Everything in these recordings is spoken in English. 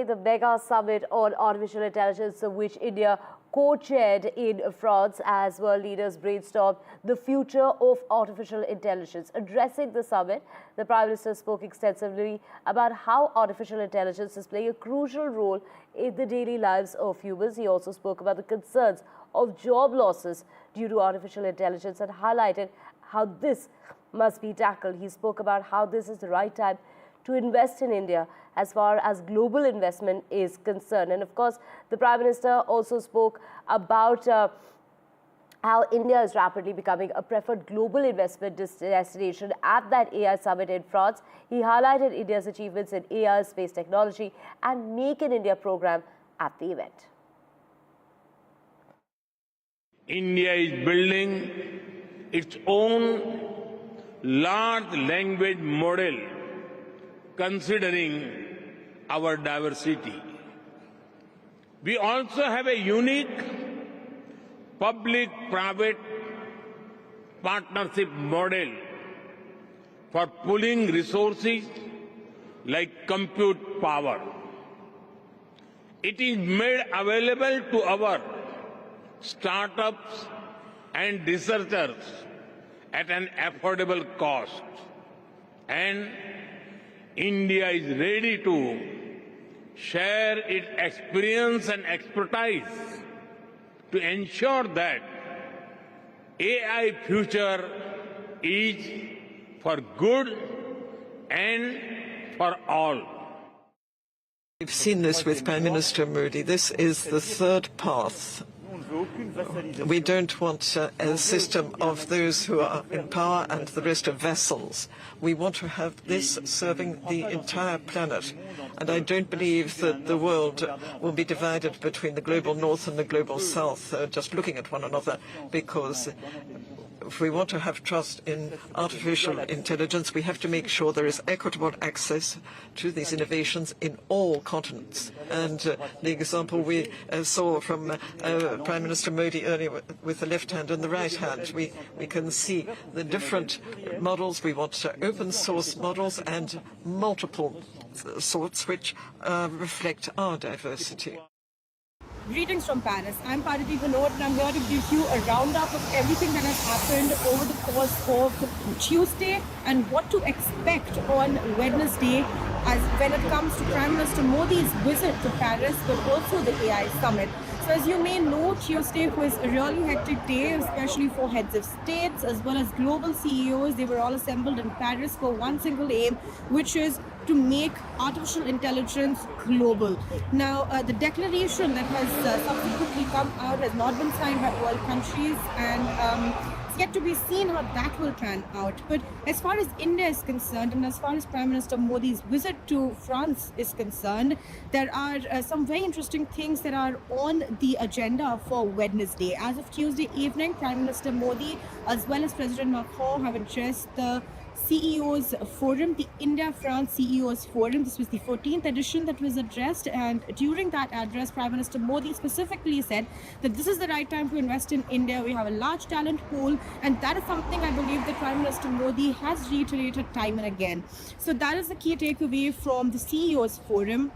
The mega summit on artificial intelligence, which India co-chaired in France as world leaders brainstormed the future of artificial intelligence. Addressing the summit, the Prime Minister spoke extensively about how artificial intelligence is playing a crucial role in the daily lives of humans. He also spoke about the concerns of job losses due to artificial intelligence and highlighted how this must be tackled. He spoke about how this is the right time to invest in India as far as global investment is concerned. And of course, the Prime Minister also spoke about how India is rapidly becoming a preferred global investment destination at that AI summit in France. He highlighted India's achievements in AI, space technology and Make in India program at the event. India is building its own large language model considering our diversity. We also have a unique public-private partnership model for pooling resources like compute power. It is made available to our startups and researchers at an affordable cost. And India is ready to share its experience and expertise to ensure that AI future is for good and for all. We've seen this with Prime Minister Modi. This is the third path. We don't want a system of those who are in power and the rest of vassals. We want to have this serving the entire planet. And I don't believe that the world will be divided between the global north and the global south, just looking at one another, because if we want to have trust in artificial intelligence, we have to make sure there is equitable access to these innovations in all continents. And the example we saw from Prime Minister Modi earlier with the left hand and the right hand, we can see the different models. We want open source models and multiple sorts which reflect our diversity. Greetings from Paris. I'm Paradip Vinod and I'm here to give you a roundup of everything that has happened over the course of Tuesday and what to expect on Wednesday as when it comes to Prime Minister Modi's visit to Paris, but also the AI summit. So as you may know, Tuesday was a really hectic day, especially for heads of states as well as global CEOs. They were all assembled in Paris for one single aim, which is to make artificial intelligence global. Now, the declaration that has subsequently come out has not been signed by all countries, and it's yet to be seen how that will pan out. But as far as India is concerned, and as far as Prime Minister Modi's visit to France is concerned, there are some very interesting things that are on the agenda for Wednesday. As of Tuesday evening, Prime Minister Modi as well as President Macron have addressed the CEOs Forum, the India-France CEOs Forum. This was the 14th edition that was addressed, and during that address, Prime Minister Modi specifically said that this is the right time to invest in India. We have a large talent pool, and that is something I believe that Prime Minister Modi has reiterated time and again. So that is the key takeaway from the CEOs Forum.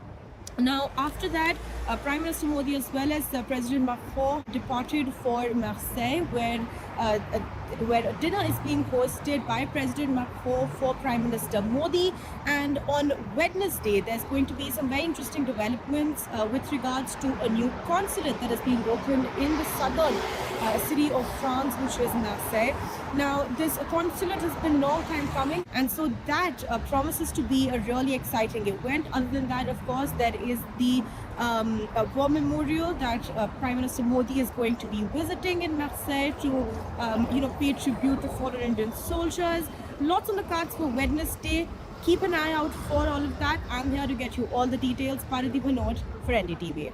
Now, after that, Prime Minister Modi as well as President Macron departed for Marseille, where a dinner is being hosted by President Macron for Prime Minister Modi. And on Wednesday, there's going to be some very interesting developments with regards to a new consulate that is being opened in the southern city of France, which is Marseille. Now, this consulate has been a long time coming, and so that promises to be a really exciting event. Other than that, of course, there is the war memorial that Prime Minister Modi is going to be visiting in Marseille to, pay tribute to fallen Indian soldiers. Lots on the cards for Wednesday. Keep an eye out for all of that. I'm here to get you all the details. Paradip Vinod for NDTV.